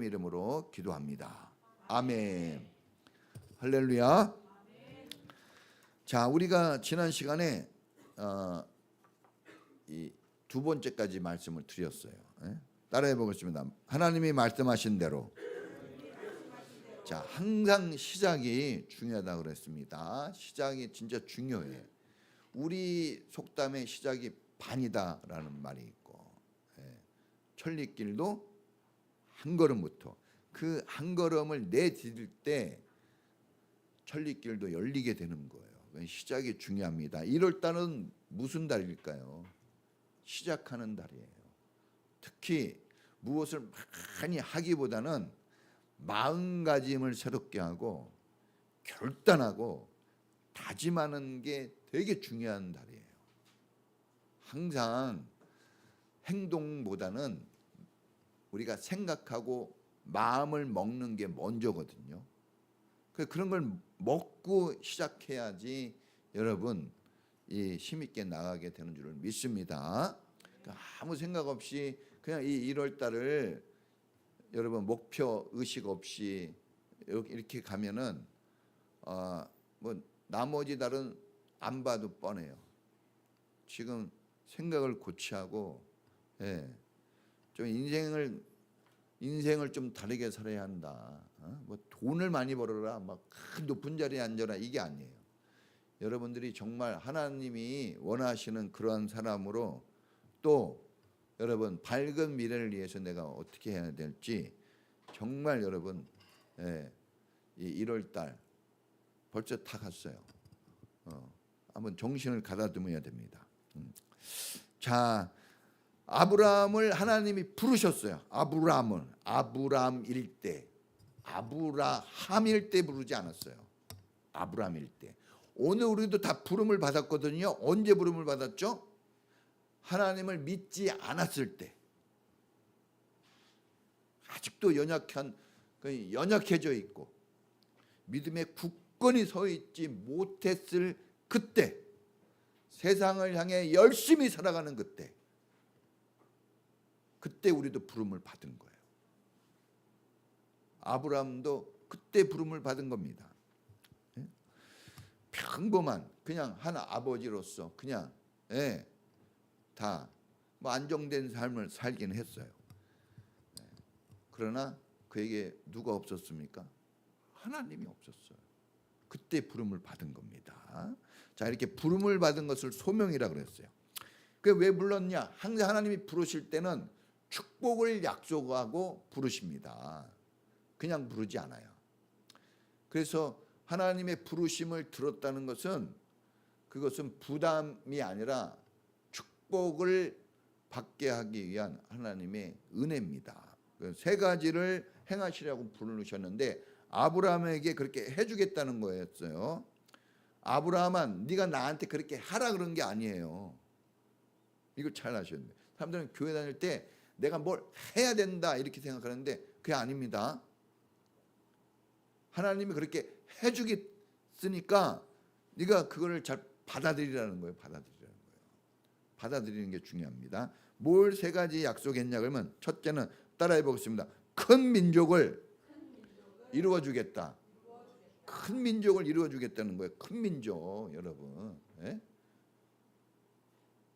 이름으로 기도합니다. 아멘. 할렐루야. 자, 우리가 지난 시간에 이 두 번째까지 말씀을 드렸어요. 따라해 보겠습니다. 하나님이 말씀하신 대로. 자, 항상 시작이 중요하다고 그랬습니다. 시작이 진짜 중요해. 우리 속담에 시작이 반이다라는 말이 있고, 천리길도 한 걸음부터, 그 한 걸음을 내디딜 때 천리길도 열리게 되는 거예요. 시작이 중요합니다. 1월 달은 무슨 달일까요? 시작하는 달이에요. 특히 무엇을 많이 하기보다는 마음가짐을 새롭게 하고 결단하고 다짐하는 게 되게 중요한 달이에요. 항상 행동보다는 우리가 생각하고 마음을 먹는 게 먼저거든요. 그런 걸 먹고 시작해야지 여러분 힘있게 나가게 되는 줄을 믿습니다. 아무 생각 없이 그냥 이 1월 달을 여러분 목표 의식 없이 이렇게 가면은 뭐 나머지 달은 안 봐도 뻔해요. 지금 생각을 고치하고 좀 인생을 좀 다르게 살아야 한다. 뭐 돈을 많이 벌어라, 막 큰 높은 자리에 앉아라, 이게 아니에요. 여러분들이 정말 하나님이 원하시는 그러한 사람으로, 또 여러분 밝은 미래를 위해서 내가 어떻게 해야 될지 정말 여러분 이 1월 달 벌써 다 갔어요. 한번 정신을 가다듬어야 됩니다. 자, 아브라함을 하나님이 부르셨어요. 아브라함일 때, 아브라함일 때 부르지 않았어요. 아브라함일 때. 오늘 우리도 다 부름을 받았거든요. 언제 부름을 받았죠? 하나님을 믿지 않았을 때, 아직도 연약해져 있고 믿음에 굳건히 서 있지 못했을 그때, 세상을 향해 열심히 살아가는 그때 우리도 부름을 받은 거예요. 아브라함도 그때 부름을 받은 겁니다. 평범한 그냥 한 아버지로서 그냥 다 뭐 안정된 삶을 살긴 했어요. 그러나 그에게 누가 없었습니까? 하나님이 없었어요. 그때 부름을 받은 겁니다. 자, 이렇게 부름을 받은 것을 소명이라 그랬어요. 그게 왜 불렀냐? 항상 하나님이 부르실 때는 축복을 약속하고 부르십니다. 그냥 부르지 않아요. 그래서 하나님의 부르심을 들었다는 것은, 그것은 부담이 아니라 축복을 받게 하기 위한 하나님의 은혜입니다. 세 가지를 행하시라고 부르셨는데 아브라함에게 그렇게 해주겠다는 거였어요. 아브라함아, 네가 나한테 그렇게 하라 그런 게 아니에요. 이걸 잘 아셔야 돼요. 사람들은 교회 다닐 때 내가 뭘 해야 된다 이렇게 생각하는데 그게 아닙니다. 하나님이 그렇게 해주겠으니까 네가 그거를 잘 받아들이라는 거예요. 받아들이는 게 중요합니다. 뭘 세 가지 약속했냐 그러면, 첫째는 따라해 보겠습니다. 큰 민족을 이루어주겠다. 큰 민족을 이루어주겠다는 거예요. 큰 민족, 여러분.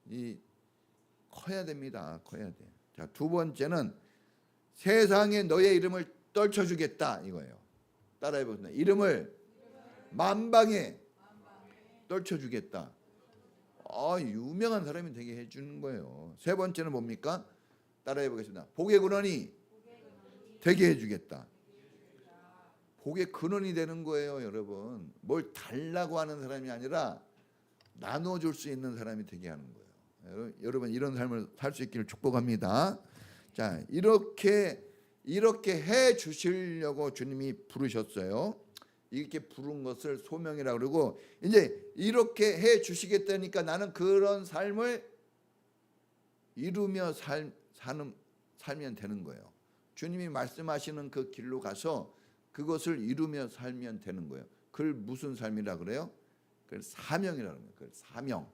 이 커야 됩니다. 커야 돼. 자, 두 번째는 세상에 너의 이름을 떨쳐주겠다 이거예요. 따라해 보겠습니다. 이름을 만방에 떨쳐주겠다. 유명한 사람이 되게 해주는 거예요. 세 번째는 뭡니까? 따라해 보겠습니다. 복의 근원이 되게 해주겠다. 복의 근원이 되는 거예요, 여러분. 뭘 달라고 하는 사람이 아니라 나눠줄 수 있는 사람이 되게 하는 거예요. 여러분 이런 삶을 살 수 있기를 축복합니다. 자, 이렇게 해 주시려고 주님이 부르셨어요. 이렇게 부른 것을 소명이라고 그러고, 이제 이렇게 해 주시겠다니까 나는 그런 삶을 이루며 살면 되는 거예요. 주님이 말씀하시는 그 길로 가서 그것을 이루며 살면 되는 거예요. 그걸 무슨 삶이라 그래요? 그걸 사명이라는 거예요. 그걸 사명.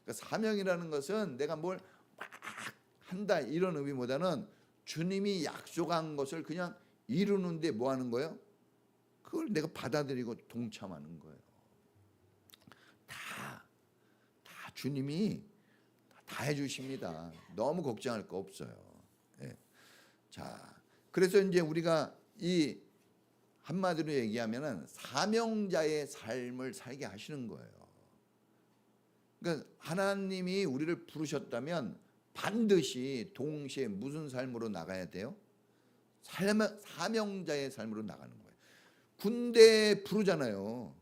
그러니까 사명이라는 것은 내가 뭘 막 한다 이런 의미보다는 주님이 약속한 것을 그냥 이루는데 뭐 하는 거예요? 그걸 내가 받아들이고 동참하는 거예요. 다 주님이 다 해주십니다. 너무 걱정할 거 없어요. 예. 자, 그래서 이제 우리가 이 한마디로 얘기하면은 사명자의 삶을 살게 하시는 거예요. 그러니까 하나님이 우리를 부르셨다면 반드시 동시에 무슨 삶으로 나가야 돼요? 사명자의 삶으로 나가는 거예요. 군대 부르잖아요.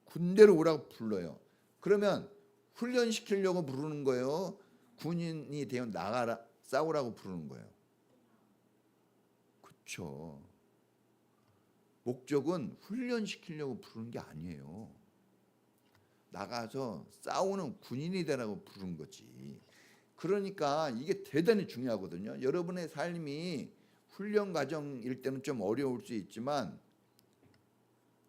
군대로 오라고 불러요. 그러면 훈련시키려고 부르는 거예요? 군인이 되어 나가라 싸우라고 부르는 거예요? 그렇죠. 목적은 훈련시키려고 부르는 게 아니에요. 나가서 싸우는 군인이 되라고 부른 거지. 그러니까 이게 대단히 중요하거든요. 여러분의 삶이 훈련 과정일 때는 좀 어려울 수 있지만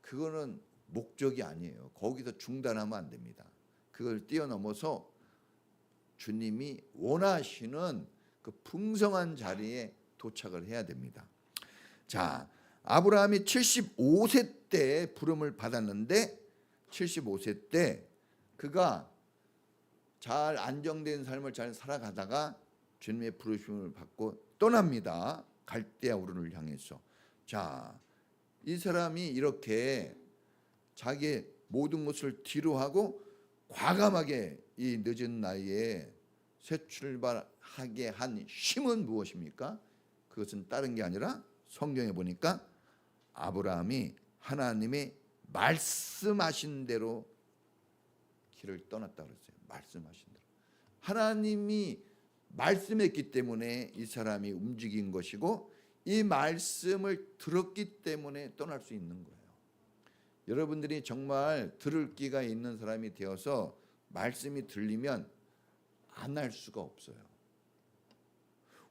그거는 목적이 아니에요. 거기서 중단하면 안 됩니다. 그걸 뛰어넘어서 주님이 원하시는 그 풍성한 자리에 도착을 해야 됩니다. 자, 아브라함이 75세 때 부름을 받았는데 75세 때 그가 잘 안정된 삶을 잘 살아가다가 주님의 부르심을 받고 떠납니다. 갈대아 우르를 향해서. 자, 이 사람이 이렇게 자기의 모든 것을 뒤로하고 과감하게 이 늦은 나이에 새 출발하게 한 힘은 무엇입니까? 그것은 다른 게 아니라 성경에 보니까 아브라함이 하나님의 말씀하신 대로 길을 떠났다 그랬어요. 말씀하신 대로. 하나님이 말씀했기 때문에 이 사람이 움직인 것이고 이 말씀을 들었기 때문에 떠날 수 있는 거예요. 여러분들이 정말 들을 귀가 있는 사람이 되어서 말씀이 들리면 안 할 수가 없어요.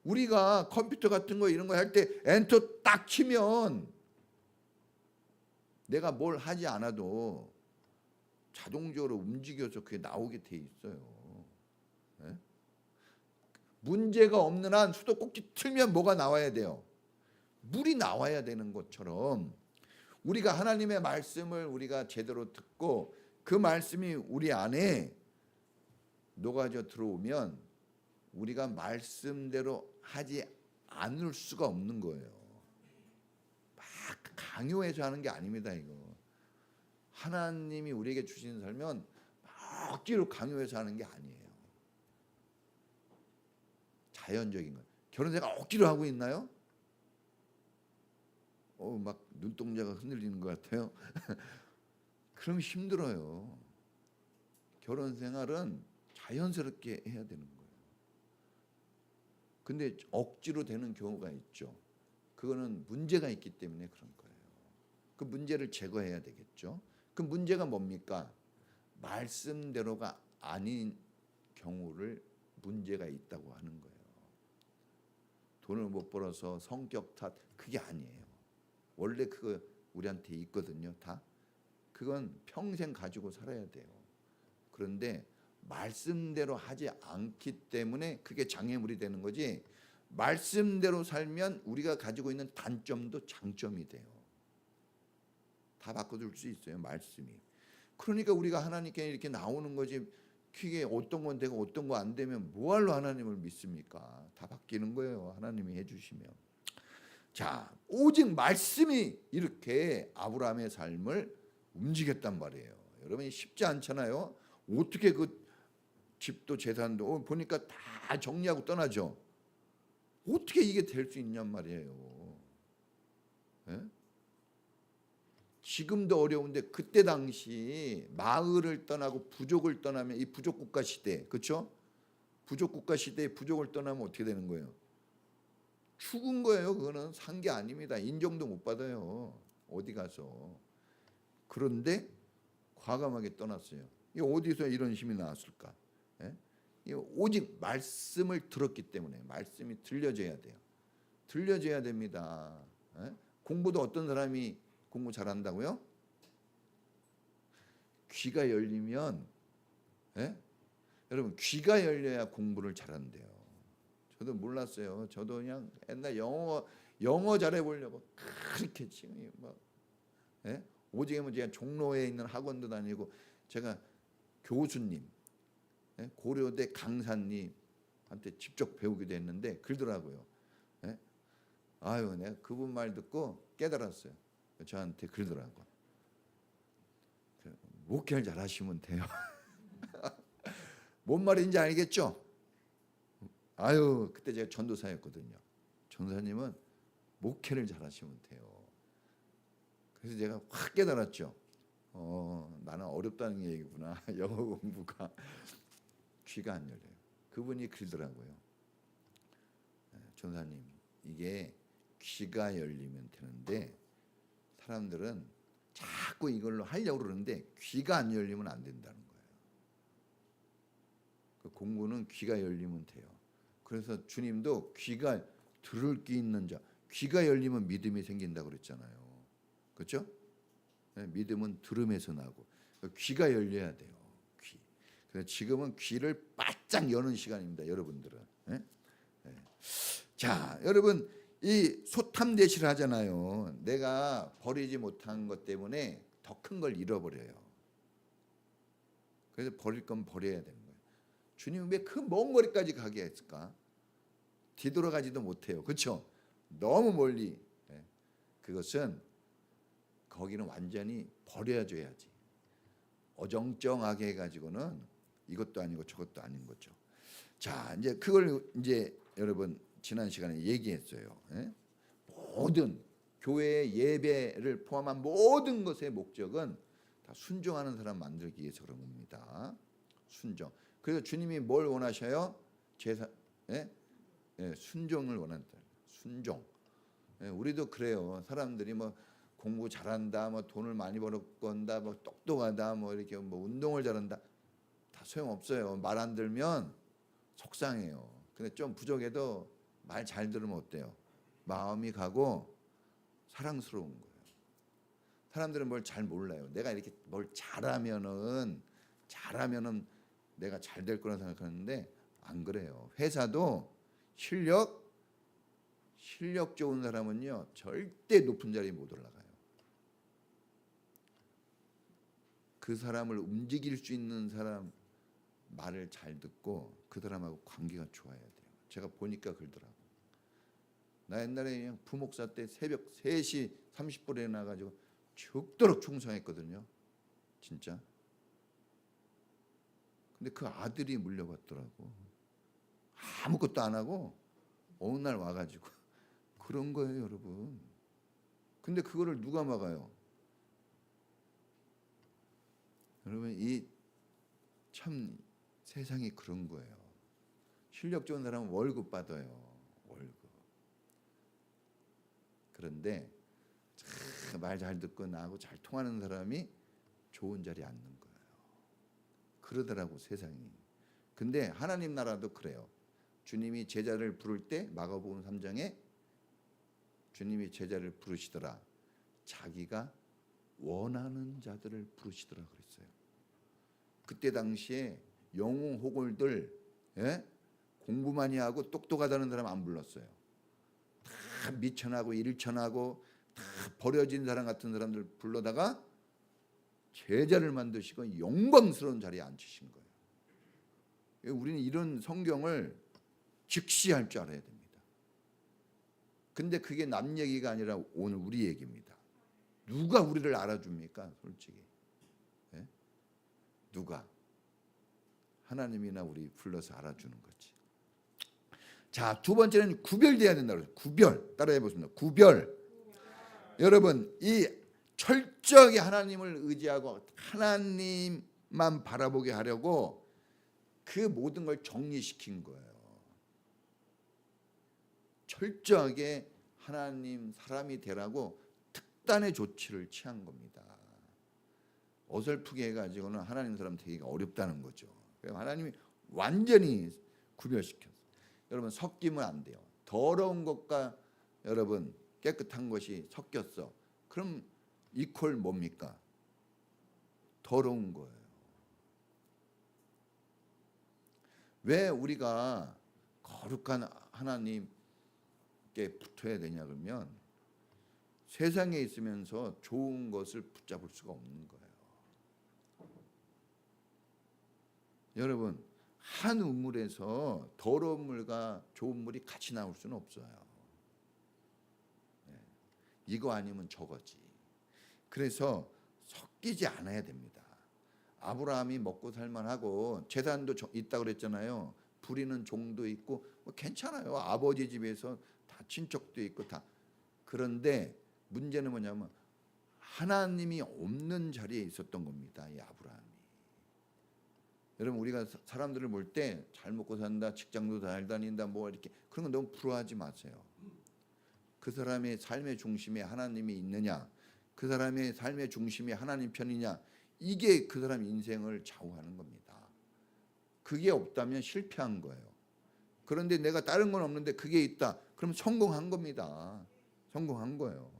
우리가 컴퓨터 같은 거 이런 거 할 때 엔터 딱 치면 내가 뭘 하지 않아도 자동적으로 움직여서 그게 나오게 돼 있어요. 네? 문제가 없는 한 수도꼭지 틀면 뭐가 나와야 돼요? 물이 나와야 되는 것처럼 우리가 하나님의 말씀을 우리가 제대로 듣고 그 말씀이 우리 안에 녹아져 들어오면 우리가 말씀대로 하지 않을 수가 없는 거예요. 막 강요해서 하는 게 아닙니다. 이거 하나님이 우리에게 주신 삶은 억지로 강요해서 하는 게 아니에요. 자연적인 거예요. 결혼 제가 억지로 하고 있나요? 막 눈동자가 흔들리는 것 같아요. 그럼 힘들어요. 결혼 생활은 자연스럽게 해야 되는 거예요. 근데 억지로 되는 경우가 있죠. 그거는 문제가 있기 때문에 그런 거예요. 그 문제를 제거해야 되겠죠. 그 문제가 뭡니까? 말씀대로가 아닌 경우를 문제가 있다고 하는 거예요. 돈을 못 벌어서 성격 탓 그게 아니에요. 원래 그거 우리한테 있거든요. 다. 그건 평생 가지고 살아야 돼요. 그런데 말씀대로 하지 않기 때문에 그게 장애물이 되는 거지. 말씀대로 살면 우리가 가지고 있는 단점도 장점이 돼요. 다 바꿔줄 수 있어요. 말씀이. 그러니까 우리가 하나님께 이렇게 나오는 거지. 그게 어떤 건 되고 어떤 거 안 되면 뭐하러 하나님을 믿습니까? 다 바뀌는 거예요. 하나님이 해주시면. 자, 오직 말씀이 이렇게 아브라함의 삶을 움직였단 말이에요. 여러분이 쉽지 않잖아요. 어떻게 그 집도 재산도 보니까 다 정리하고 떠나죠. 어떻게 이게 될 수 있냔 말이에요. 예? 지금도 어려운데 그때 당시 마을을 떠나고 부족을 떠나면 이 부족 국가 시대, 그렇죠? 부족 국가 시대에 부족을 떠나면 어떻게 되는 거예요? 죽은 거예요. 그거는 산 게 아닙니다. 인정도 못 받아요. 어디 가서. 그런데 과감하게 떠났어요. 이 어디서 이런 힘이 나왔을까? 예? 오직 말씀을 들었기 때문에 말씀이 들려져야 돼요. 들려져야 됩니다. 예? 공부도 어떤 사람이 공부 잘한다고요? 귀가 열리면, 예? 여러분 귀가 열려야 공부를 잘한대요. 저도 몰랐어요. 저도 그냥 옛날 영어 잘해 보려고 그렇게 지금 막 예? 오직이면 제가 종로에 있는 학원도 다니고 제가 교수님, 예? 고려대 강사님한테 직접 배우기도 했는데 그러더라고요. 예? 아유, 내가 그분 말 듣고 깨달았어요. 저한테 그러더라고. 목회를 잘하시면 돼요. 뭔 말인지 알겠죠? 아유, 그때 제가 전도사였거든요. 전도사님은 목회를 잘하시면 돼요. 그래서 제가 확 깨달았죠. 나는 어렵다는 얘기구나. 영어 공부가 귀가 안 열려요. 그분이 그러더라고요. 전도사님, 이게 귀가 열리면 되는데 사람들은 자꾸 이걸로 하려고 그러는데 귀가 안 열리면 안 된다는 거예요. 그 공부는 귀가 열리면 돼요. 그래서 주님도 귀가 들을 귀 있는 자, 귀가 열리면 믿음이 생긴다고 그랬잖아요. 그렇죠? 네, 믿음은 들음에서 나고 귀가 열려야 돼요. 귀. 그래서 지금은 귀를 바짝 여는 시간입니다, 여러분들은. 네? 네. 자, 여러분 이 소탐대실을 하잖아요. 내가 버리지 못한 것 때문에 더 큰 걸 잃어버려요. 그래서 버릴 건 버려야 되는 거예요. 주님은 왜 그 먼 거리까지 가게 했을까? 뒤돌아가지도 못해요. 그렇죠? 너무 멀리. 그것은 거기는 완전히 버려줘야지. 어정쩡하게 해가지고는 이것도 아니고 저것도 아닌 거죠. 자, 이제 그걸 이제 여러분 지난 시간에 얘기했어요. 모든 교회의 예배를 포함한 모든 것의 목적은 다 순종하는 사람 만들기 위해서 그런 겁니다. 순종. 그래서 주님이 뭘 원하셔요? 순종을 원한다. 순종. 우리도 그래요. 사람들이 뭐 공부 잘한다, 뭐 돈을 많이 벌었건다, 뭐 똑똑하다, 뭐 이렇게 뭐 운동을 잘한다, 다 소용 없어요. 말 안 들면 속상해요. 근데 좀 부족해도 말 잘 들으면 어때요? 마음이 가고 사랑스러운 거예요. 사람들은 뭘 잘 몰라요. 내가 이렇게 뭘 잘하면은 내가 잘 될 거라 생각하는데 안 그래요. 회사도 실력 좋은 사람은요 절대 높은 자리에 못 올라가요. 그 사람을 움직일 수 있는 사람 말을 잘 듣고 그 사람하고 관계가 좋아야 돼요. 제가 보니까 그러더라고. 나 옛날에 그냥 부목사 때 새벽 3시 30분에 일어나가지고 죽도록 충성했거든요. 진짜. 근데 그 아들이 물려받더라고. 아무것도 안 하고 어느 날 와가지고 그런 거예요, 여러분. 근데 그거를 누가 막아요? 여러분, 이 참 세상이 그런 거예요. 실력 좋은 사람은 월급 받아요. 월급. 그런데 말 잘 듣고 나하고 잘 통하는 사람이 좋은 자리에 앉는 거예요. 그러더라고 세상이. 근데 하나님 나라도 그래요. 주님이 제자를 부를 때 마가복음 3장에 주님이 제자를 부르시더라. 자기가 원하는 자들을 부르시더라 그랬어요. 그때 당시에 영웅 호골들, 공부 많이 하고 똑똑하다는 사람 안 불렀어요. 다 미천하고 일천하고 다 버려진 사람 같은 사람들 불러다가 제자를 만드시고 영광스러운 자리에 앉히신 거예요. 우리는 이런 성경을 직시할 줄 알아야 됩니다. 근데 그게 남 얘기가 아니라 오늘 우리 얘기입니다. 누가 우리를 알아줍니까? 솔직히. 누가? 하나님이나 우리 불러서 알아주는 거지. 자, 두 번째는 구별돼야 된다고 그래요. 구별. 따라해 보겠습니다. 구별. 여러분, 이 철저하게 하나님을 의지하고 하나님만 바라보게 하려고 그 모든 걸 정리시킨 거예요. 철저하게 하나님 사람이 되라고 특단의 조치를 취한 겁니다. 어설프게 해가지고는 하나님 사람 되기가 어렵다는 거죠. 하나님이 완전히 구별시켰어요. 여러분, 섞이면 안 돼요. 더러운 것과 여러분 깨끗한 것이 섞였어. 그럼 이퀄 뭡니까? 더러운 거예요. 왜 우리가 거룩한 하나님께 붙어야 되냐 그러면 세상에 있으면서 좋은 것을 붙잡을 수가 없는 거예요. 여러분, 한 우물에서 더러운 물과 좋은 물이 같이 나올 수는 없어요. 이거 아니면 저거지. 그래서 섞이지 않아야 됩니다. 아브라함이 먹고 살만하고 재산도 있다고 그랬잖아요. 부리는 종도 있고 뭐 괜찮아요. 아버지 집에서 다 친척도 있고 다. 그런데 문제는 뭐냐면 하나님이 없는 자리에 있었던 겁니다. 이 아브라함이. 여러분, 우리가 사람들을 볼 때 잘 먹고 산다, 직장도 잘 다닌다, 뭐 이렇게 그런 거 너무 부러워하지 마세요. 그 사람의 삶의 중심에 하나님이 있느냐, 그 사람의 삶의 중심이 하나님 편이냐, 이게 그 사람 인생을 좌우하는 겁니다. 그게 없다면 실패한 거예요. 그런데 내가 다른 건 없는데 그게 있다, 그럼 성공한 겁니다. 성공한 거예요.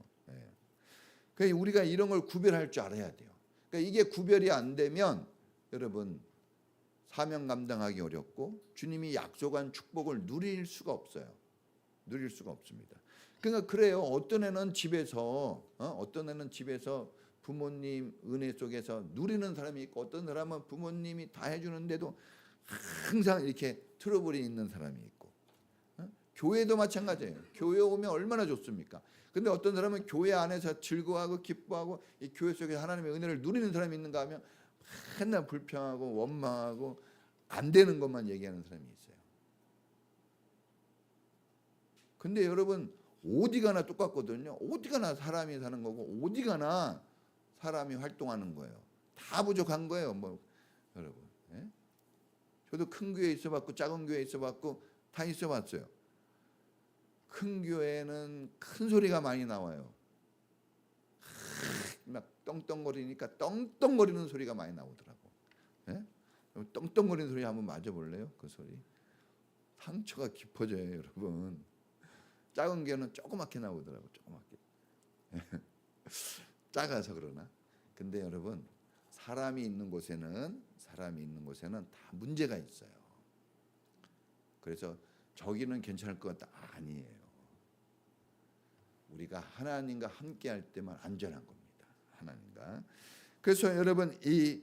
그러니까 우리가 이런 걸 구별할 줄 알아야 돼요. 그러니까 이게 구별이 안 되면 여러분 사명 감당하기 어렵고 주님이 약속한 축복을 누릴 수가 없어요. 누릴 수가 없습니다. 그러니까 그래요. 어떤 애는 집에서 부모님 은혜 속에서 누리는 사람이 있고 어떤 사람은 부모님이 다 해주는데도 항상 이렇게 트러블이 있는 사람이 있고, 교회도 마찬가지예요. 교회 오면 얼마나 좋습니까? 근데 어떤 사람은 교회 안에서 즐거워하고 기뻐하고 이 교회 속에 하나님의 은혜를 누리는 사람이 있는가 하면 맨날 불평하고 원망하고 안 되는 것만 얘기하는 사람이 있어요. 근데 여러분 어디 가나 똑같거든요. 어디 가나 사람이 사는 거고 어디 가나 사람이 활동하는 거예요. 다 부족한 거예요. 뭐 여러분, 저도 큰 교회에 있어봤고 작은 교회에 있어봤고 다 있어봤어요. 큰 교회는 큰 소리가 많이 나와요. 막 떵떵거리니까 떵떵거리는 소리가 많이 나오더라고. 떵떵거리는 소리 한번 맞아볼래요? 그 소리 상처가 깊어져요, 여러분. 작은 교회는 조그맣게 나오더라고. 조그맣게. 작아서 그러나. 근데 여러분 사람이 있는 곳에는 다 문제가 있어요. 그래서 저기는 괜찮을 것 같다. 아니에요. 우리가 하나님과 함께 할 때만 안전한 겁니다. 하나님과. 그래서 여러분 이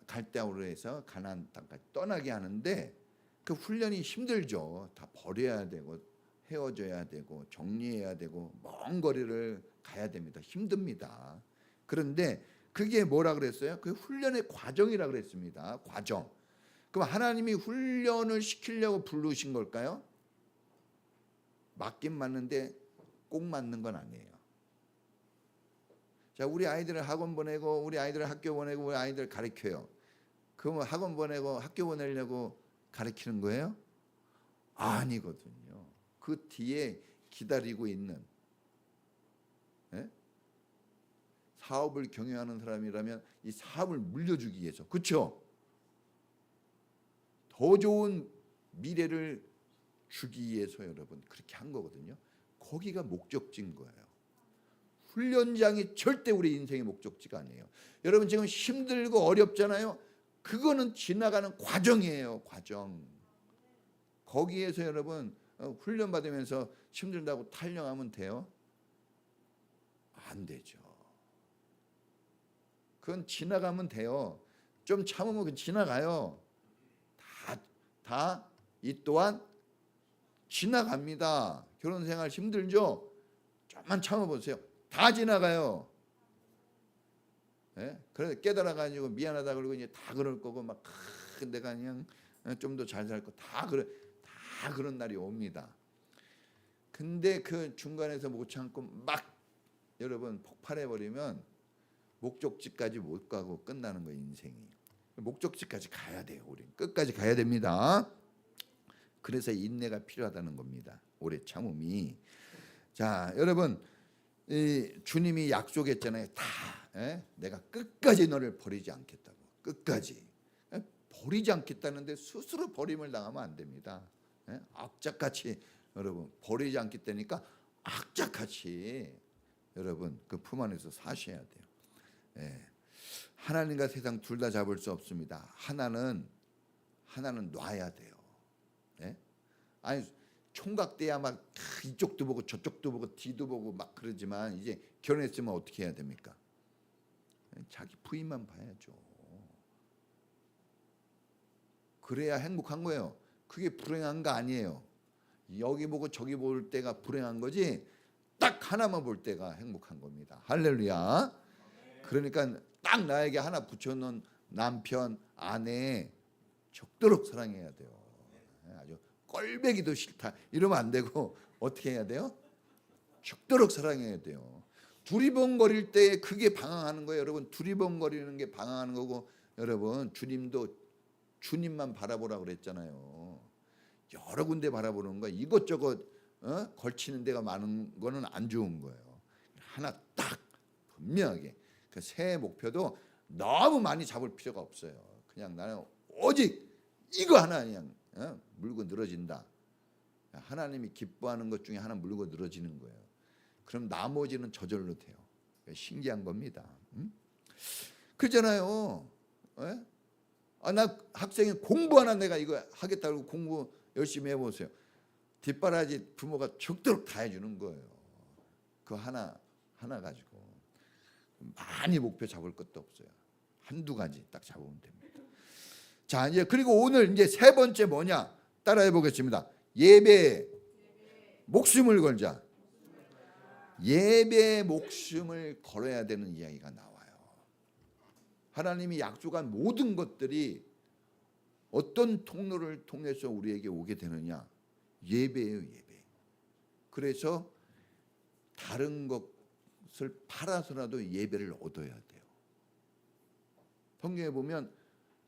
갈대아우르에서 가나안 땅까지 떠나게 하는데 그 훈련이 힘들죠. 다 버려야 되고 헤어져야 되고 정리해야 되고 먼 거리를 가야 됩니다. 힘듭니다. 그런데 그게 뭐라 그랬어요? 그 훈련의 과정이라 그랬습니다. 과정. 그럼 하나님이 훈련을 시키려고 부르신 걸까요? 맞긴 맞는데 꼭 맞는 건 아니에요. 자, 우리 아이들을 학원 보내고 우리 아이들을 학교 보내고 우리 아이들 가르쳐요. 그러면 학원 보내고 학교 보내려고 가르치는 거예요? 아니거든요. 그 뒤에 기다리고 있는 사업을 경영하는 사람이라면 이 사업을 물려주기 위해서, 그렇죠? 더 좋은 미래를 주기 위해서 여러분 그렇게 한 거거든요. 거기가 목적지인 거예요. 훈련장이 절대 우리 인생의 목적지가 아니에요. 여러분 지금 힘들고 어렵잖아요. 그거는 지나가는 과정이에요. 과정. 거기에서 여러분 훈련 받으면서 힘들다고 탈영하면 돼요? 안 되죠. 그건 지나가면 돼요. 좀 참으면 그건 지나가요. 다 이 또한 지나갑니다. 결혼 생활 힘들죠? 좀만 참아보세요. 다 지나가요. 그래서 깨달아가지고 미안하다 그러고 이제 다 그럴 거고 막 내가 그냥 좀 더 잘 살 거 다 그런 날이 옵니다. 근데 그 중간에서 못 참고 막 여러분 폭발해 버리면 목적지까지 못 가고 끝나는 거예요, 인생이. 목적지까지 가야 돼요. 우리는 끝까지 가야 됩니다. 그래서 인내가 필요하다는 겁니다. 오래 참음이. 자, 여러분 주님이 약속했잖아요. 내가 끝까지 너를 버리지 않겠다고. 끝까지. 버리지 않겠다는데 스스로 버림을 당하면 안 됩니다. 악착같이 여러분 버리지 않겠다니까 악착같이 여러분 그 품 안에서 사셔야 돼요. 하나님과 세상 둘 다 잡을 수 없습니다. 하나는 놔야 돼요. 아니 총각대야 막 이쪽도 보고 저쪽도 보고 뒤도 보고 막 그러지만 이제 결혼했으면 어떻게 해야 됩니까? 자기 부인만 봐야죠. 그래야 행복한 거예요. 그게 불행한 거 아니에요. 여기 보고 저기 볼 때가 불행한 거지 딱 하나만 볼 때가 행복한 겁니다. 할렐루야. 그러니까 딱 나에게 하나 붙여놓은 남편, 아내 적도록 사랑해야 돼요. 아주 꼴배기도 싫다 이러면 안 되고 어떻게 해야 돼요? 적도록 사랑해야 돼요. 두리번거릴 때 그게 방황하는 거예요. 여러분 두리번거리는 게 방황하는 거고 여러분 주님도 주님만 바라보라 그랬잖아요. 여러 군데 바라보는 거 이것저것 걸치는 데가 많은 거는 안 좋은 거예요. 하나 딱 분명하게 그 새해 목표도 너무 많이 잡을 필요가 없어요. 그냥 나는 오직 이거 하나 그냥 물고 늘어진다. 하나님이 기뻐하는 것 중에 하나 물고 늘어지는 거예요. 그럼 나머지는 저절로 돼요. 신기한 겁니다. 그러잖아요. 나 학생이 공부 하나 내가 이거 하겠다고 공부 열심히 해보세요. 뒷바라지 부모가 적도록 다 해주는 거예요. 그 하나 가지고 많이 목표 잡을 것도 없어요. 한두 가지 딱 잡으면 됩니다. 자 이제 그리고 오늘 이제 세 번째 뭐냐 따라해 보겠습니다. 예배 목숨을 걸자. 예배 목숨을 걸어야 되는 이야기가 나와요. 하나님이 약속한 모든 것들이 어떤 통로를 통해서 우리에게 오게 되느냐? 예배예요, 예배. 그래서 다른 것을 팔아서라도 예배를 얻어야 돼요. 성경에 보면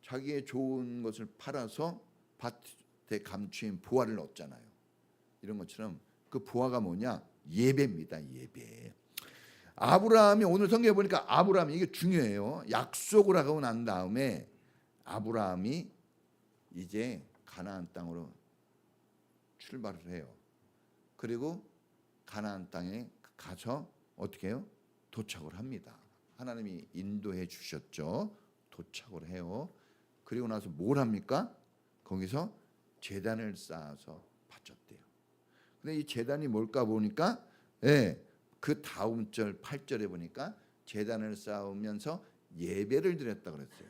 자기의 좋은 것을 팔아서 밭에 감추인 보화를 얻잖아요. 이런 것처럼 그 보화가 뭐냐? 예배입니다. 예배. 아브라함이 오늘 성경에 보니까 아브라함이 이게 중요해요. 약속을 하고 난 다음에 아브라함이 이제 가나안 땅으로 출발을 해요. 그리고 가나안 땅에 가서 어떻게 해요? 도착을 합니다. 하나님이 인도해 주셨죠. 도착을 해요. 그리고 나서 뭘 합니까? 거기서 제단을 쌓아서 바쳤대요. 근데 이 제단이 뭘까 보니까 그 다음 절 8절에 보니까 제단을 쌓으면서 예배를 드렸다 그랬어요.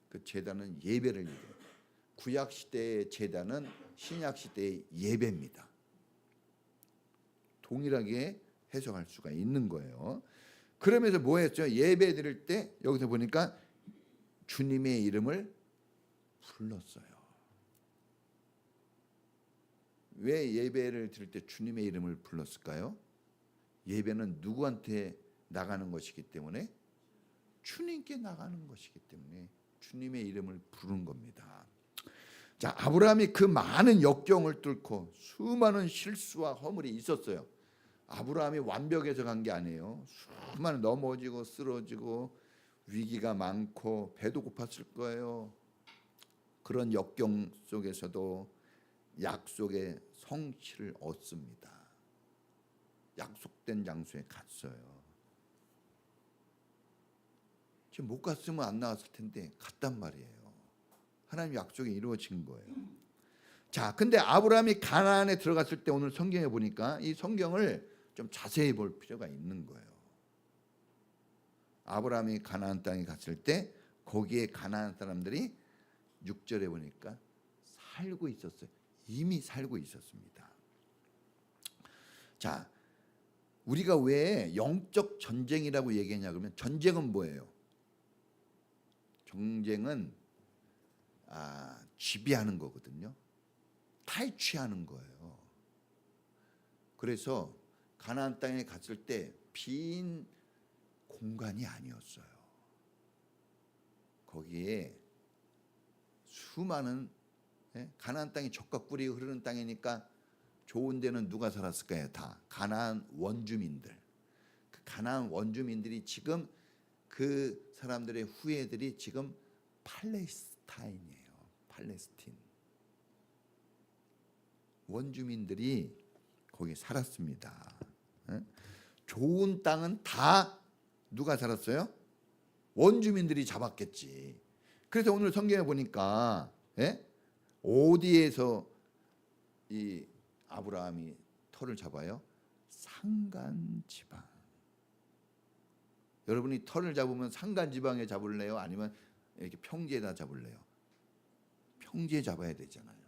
그 제단은 예배를 드려요. 구약 시대의 제단은 신약 시대의 예배입니다. 동일하게 해석할 수가 있는 거예요. 그러면서 뭐 했죠? 예배 드릴 때 여기서 보니까 주님의 이름을 불렀어요. 왜 예배를 드릴 때 주님의 이름을 불렀을까요? 예배는 누구한테 나가는 것이기 때문에 주님께 나가는 것이기 때문에 주님의 이름을 부른 겁니다. 자, 아브라함이 그 많은 역경을 뚫고 수많은 실수와 허물이 있었어요. 아브라함이 완벽해서 간 게 아니에요. 수많은 넘어지고 쓰러지고 위기가 많고 배도 고팠을 거예요. 그런 역경 속에서도 약속의 성취를 얻습니다. 약속된 장소에 갔어요. 지금 못 갔으면 안 나왔을 텐데 갔단 말이에요. 하나님 약속이 이루어진 거예요. 자, 근데 아브라함이 가나안에 들어갔을 때 오늘 성경에 보니까 이 성경을 좀 자세히 볼 필요가 있는 거예요. 아브라함이 가나안 땅에 갔을 때 거기에 가나안 사람들이 6절에 보니까 살고 있었어요. 이미 살고 있었습니다. 자, 우리가 왜 영적 전쟁이라고 얘기하냐 그러면 전쟁은 뭐예요? 전쟁은 지배하는 거거든요. 탈취하는 거예요. 그래서 가나안 땅에 갔을 때 빈 공간이 아니었어요. 거기에 수많은 가나안 땅이 젖과 꿀이 흐르는 땅이니까 좋은 데는 누가 살았을까요? 다 가나안 원주민들. 그 가나안 원주민들이 지금 그 사람들의 후예들이 지금 팔레스타인이에요. 팔레스틴. 원주민들이 거기 살았습니다. 좋은 땅은 다 누가 살았어요? 원주민들이 잡았겠지. 그래서 오늘 성경에 보니까 어디에서 이 아브라함이 터를 잡아요? 산간지방. 여러분이 터를 잡으면 산간지방에 잡을래요? 아니면 이렇게 평지에다 잡을래요? 평지에 잡아야 되잖아요.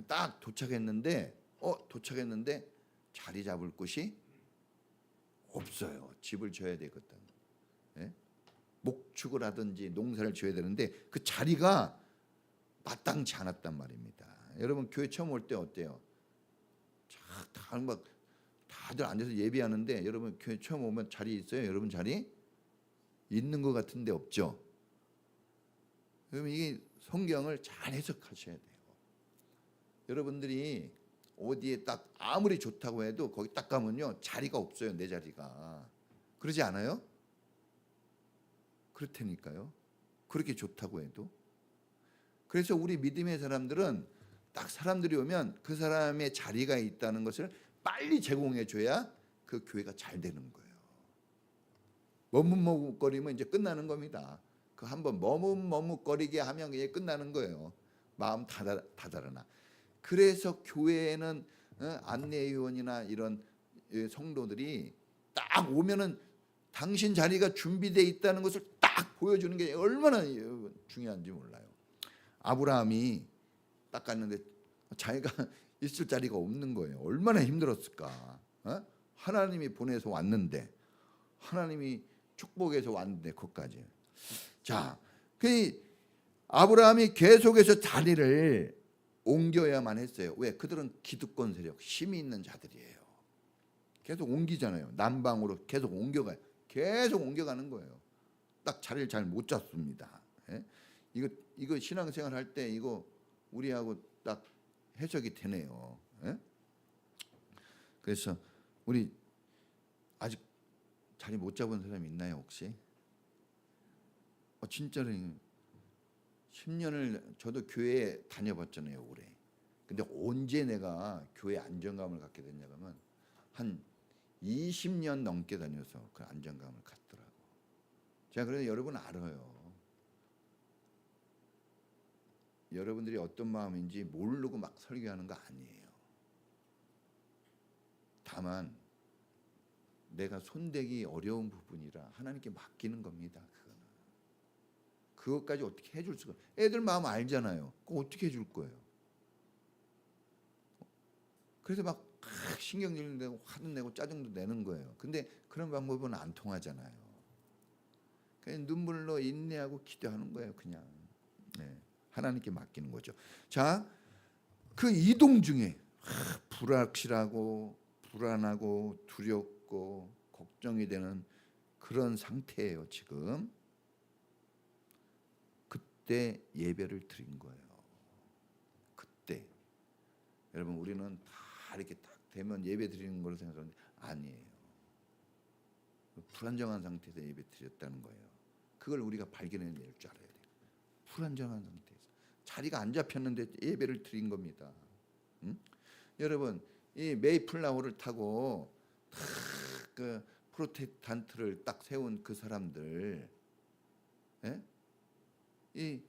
딱 도착했는데 자리 잡을 곳이 없어요. 집을 지어야 되거든. 예? 목축을 하든지 농사를 지어야 되는데 그 자리가 마땅치 않았단 말입니다. 여러분 교회 처음 올 때 어때요? 다들 앉아서 예배하는데 여러분 교회 처음 오면 자리 있어요? 여러분 자리 있는 것 같은데 없죠? 여러분 이게 성경을 잘 해석하셔야 돼요. 여러분들이 어디에 딱 아무리 좋다고 해도 거기 딱 가면요 자리가 없어요. 내 자리가. 그러지 않아요? 그렇다니까요. 그렇게 좋다고 해도. 그래서 우리 믿음의 사람들은 딱 사람들이 오면 그 사람의 자리가 있다는 것을 빨리 제공해 줘야 그 교회가 잘 되는 거예요. 머뭇머뭇거리면 이제 끝나는 겁니다. 그 한번 머뭇머뭇거리게 하면 이제 끝나는 거예요. 마음 다달아나. 그래서 교회에는 안내위원이나 이런 성도들이 딱 오면은 당신 자리가 준비되어 있다는 것을 딱 보여주는 게 얼마나 중요한지 몰라요. 아브라함이 딱 갔는데 자기가 있을 자리가 없는 거예요. 얼마나 힘들었을까. 하나님이 보내서 왔는데, 하나님이 축복해서 왔는데 거기까지. 자, 그 아브라함이 계속해서 자리를 옮겨야만 했어요. 왜? 그들은 기득권 세력, 힘이 있는 자들이에요. 계속 옮기잖아요. 남방으로 계속 옮겨가요. 계속 옮겨가는 거예요. 딱 자리를 잘 못 잡습니다. 예? 이거 신앙생활 할 때 이거 우리하고 딱 해석이 되네요. 예? 그래서 우리 아직 자리 못 잡은 사람 있나요 혹시? 진짜로 10년을 저도 교회에 다녀봤잖아요 올해. 근데 언제 내가 교회 안정감을 갖게 됐냐면 한 20년 넘게 다녀서 그 안정감을 갖더라고. 제가 그래서 여러분 알아요. 여러분들이 어떤 마음인지 모르고 막 설교하는 거 아니에요. 다만 내가 손대기 어려운 부분이라 하나님께 맡기는 겁니다. 그것까지 어떻게 해줄 수가? 애들 마음 알잖아요. 그거 어떻게 해줄 거예요? 그래서 막 신경질 내고 화도 내고 짜증도 내는 거예요. 근데 그런 방법은 안 통하잖아요. 그냥 눈물로 인내하고 기도하는 거예요. 그냥 하나님께 맡기는 거죠. 자, 그 이동 중에 불확실하고 불안하고 두렵고 걱정이 되는 그런 상태예요. 지금. 그때 예배를 드린 거예요. 그때 여러분 우리는 다 이렇게 딱 되면 예배 드리는 걸로 생각하는데 아니에요. 불안정한 상태에서 예배 드렸다는 거예요. 그걸 우리가 발견해낼 줄 알아야 돼요. 불안정한 상태에서 자리가 안 잡혔는데 예배를 드린 겁니다. 여러분 이 메이플라워를 타고 그 프로테스탄트를 딱 세운 그 사람들, 이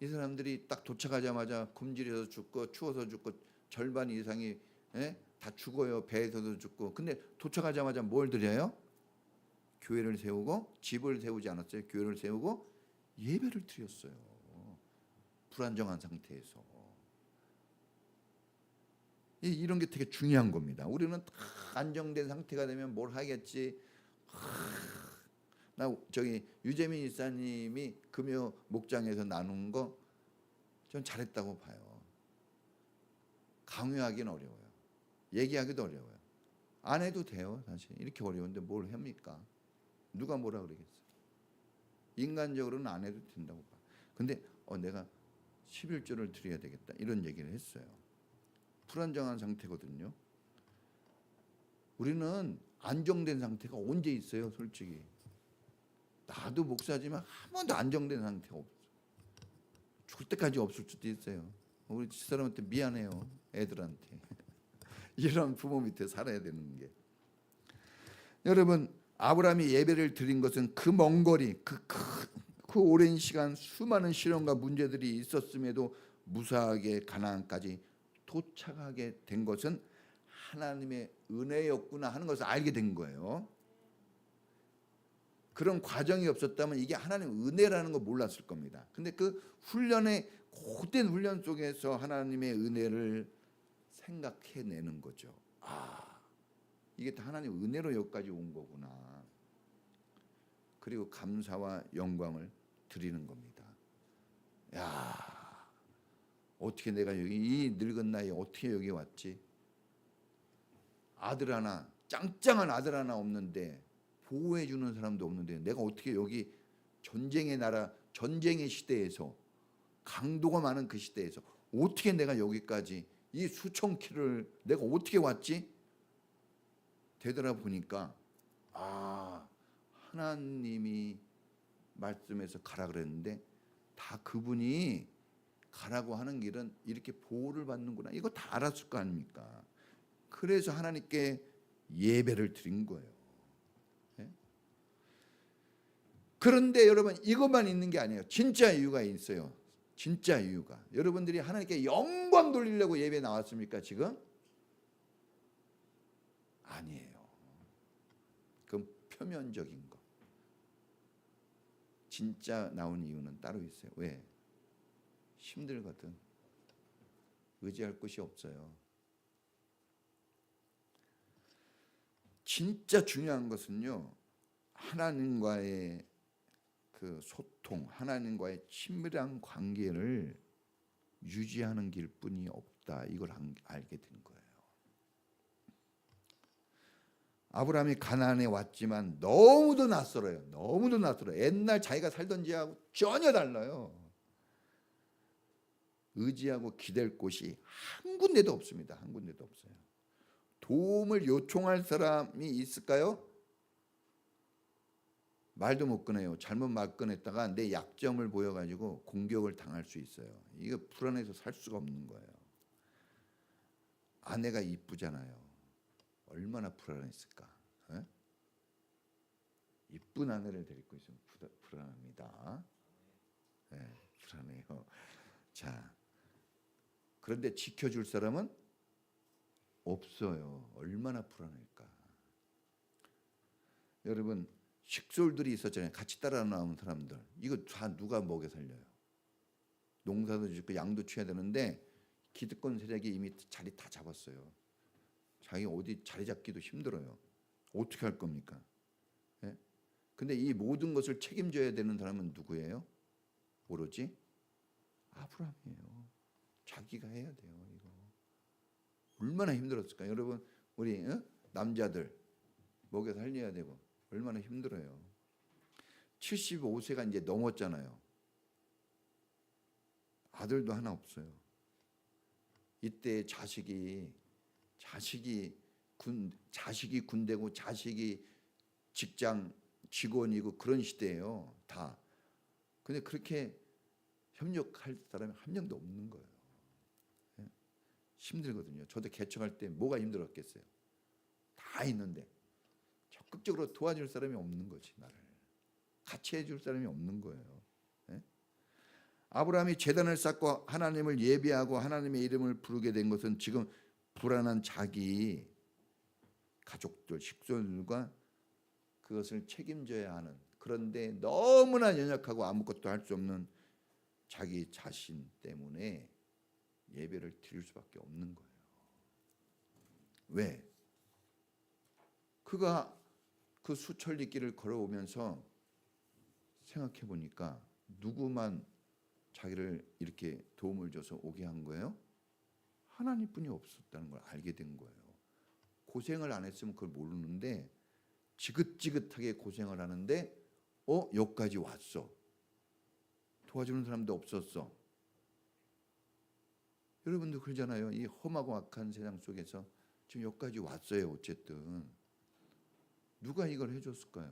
사람들이 딱 도착하자마자 굶주려서 죽고 추워서 죽고 절반 이상이 다 죽어요. 배에서도 죽고. 근데 도착하자마자 뭘 드려요? 교회를 세우고 집을 세우지 않았어요. 교회를 세우고 예배를 드렸어요. 불안정한 상태에서. 이런 게 되게 중요한 겁니다. 우리는 다 안정된 상태가 되면 뭘 하겠지. 나 저기 유재민 이사님이 금요 목장에서 나눈 거 전 잘했다고 봐요. 강요하기는 어려워요. 얘기하기도 어려워요. 안 해도 돼요. 사실 이렇게 어려운데 뭘 합니까? 누가 뭐라 그러겠어요. 인간적으로는 안 해도 된다고 봐. 근데 내가 11조를 드려야 되겠다 이런 얘기를 했어요. 불안정한 상태거든요. 우리는 안정된 상태가 언제 있어요? 솔직히 나도 목사지만 한 번도 안정된 상태가 없어. 죽을 때까지 없을 수도 있어요. 우리 집사람한테 미안해요. 애들한테 이런 부모 밑에 살아야 되는 게. 여러분 아브라함이 예배를 드린 것은 그 먼 거리, 그 오랜 시간 수많은 시련과 문제들이 있었음에도 무사하게 가나안까지 도착하게 된 것은 하나님의 은혜였구나 하는 것을 알게 된 거예요. 그런 과정이 없었다면 이게 하나님 은혜라는 거 몰랐을 겁니다. 근데 그 훈련의 고된 훈련 속에서 하나님의 은혜를 생각해내는 거죠. 아, 이게 다 하나님 은혜로 여기까지 온 거구나. 그리고 감사와 영광을 드리는 겁니다. 야, 어떻게 내가 여기 이 늙은 나이에 어떻게 여기 왔지? 아들 하나, 짱짱한 아들 하나 없는데 보호해 주는 사람도 없는데 내가 어떻게 여기 전쟁의 나라, 전쟁의 시대에서 강도가 많은 그 시대에서 어떻게 내가 여기까지 이 수천 킬을 내가 어떻게 왔지? 되돌아보니까 아, 하나님이 말씀해서 가라 그랬는데 다 그분이 가라고 하는 길은 이렇게 보호를 받는구나. 이거 다 알았을 거 아닙니까? 그래서 하나님께 예배를 드린 거예요. 네? 그런데 여러분 이것만 있는 게 아니에요. 진짜 이유가 있어요. 진짜 이유가. 여러분들이 하나님께 영광 돌리려고 예배 나왔습니까 지금? 아니에요. 그건 표면적인 거. 진짜 나온 이유는 따로 있어요. 왜? 힘들거든. 의지할 곳이 없어요. 진짜 중요한 것은요, 하나님과의 그 소통, 하나님과의 친밀한 관계를 유지하는 길뿐이 없다. 이걸 알게 된 거예요. 아브라함이 가나안에 왔지만 너무도 낯설어요. 너무도 낯설어요. 옛날 자기가 살던 지하고 전혀 달라요. 의지하고 기댈 곳이 한 군데도 없습니다. 한 군데도 없어요. 도움을 요청할 사람이 있을까요? 말도 못 꺼내요. 잘못 말 꺼냈다가 내 약점을 보여가지고 공격을 당할 수 있어요. 이거 불안해서 살 수가 없는 거예요. 아내가 이쁘잖아요. 얼마나 불안했을까? 에? 이쁜 아내를 데리고 있으면 불안합니다. 네, 불안해요. 자, 그런데 지켜줄 사람은 없어요. 얼마나 불안할까? 여러분 식솔들이 있었잖아요. 같이 따라 나온 사람들. 이거 다 누가 먹여 살려요? 농사도 짓고 양도 취해야 되는데 기득권 세력이 이미 자리 다 잡았어요. 자기 어디 자리 잡기도 힘들어요. 어떻게 할 겁니까? 예? 근데 이 모든 것을 책임져야 되는 사람은 누구예요? 오로지 아브라함이에요. 자기가 해야 돼요. 이거 얼마나 힘들었을까? 여러분 우리 남자들 먹여 살려야 되고 얼마나 힘들어요. 75세가 이제 넘었잖아요. 아들도 하나 없어요. 이때 자식이 군대고 자식이 직장 직원이고 그런 시대예요. 다. 근데 그렇게 협력할 사람이 한 명도 없는 거예요. 힘들거든요. 저도 개척할 때 뭐가 힘들었겠어요. 다 있는데 적극적으로 도와줄 사람이 없는 거지. 나를 같이 해줄 사람이 없는 거예요. 아브라함이 제단을 쌓고 하나님을 예배하고 하나님의 이름을 부르게 된 것은 지금 불안한 자기 가족들, 식솔들과 그것을 책임져야 하는, 그런데 너무나 연약하고 아무것도 할 수 없는 자기 자신 때문에 예배를 드릴 수밖에 없는 거예요. 왜? 그가 그 수천리 길을 걸어오면서 생각해 보니까 누구만 자기를 이렇게 도움을 줘서 오게 한 거예요? 하나님뿐이 없었다는 걸 알게 된 거예요. 고생을 안 했으면 그걸 모르는데 지긋지긋하게 고생을 하는데 여기까지 왔어. 도와주는 사람도 없었어. 여러분도 그러잖아요. 이 험하고 악한 세상 속에서 지금 여기까지 왔어요. 어쨌든 누가 이걸 해줬을까요?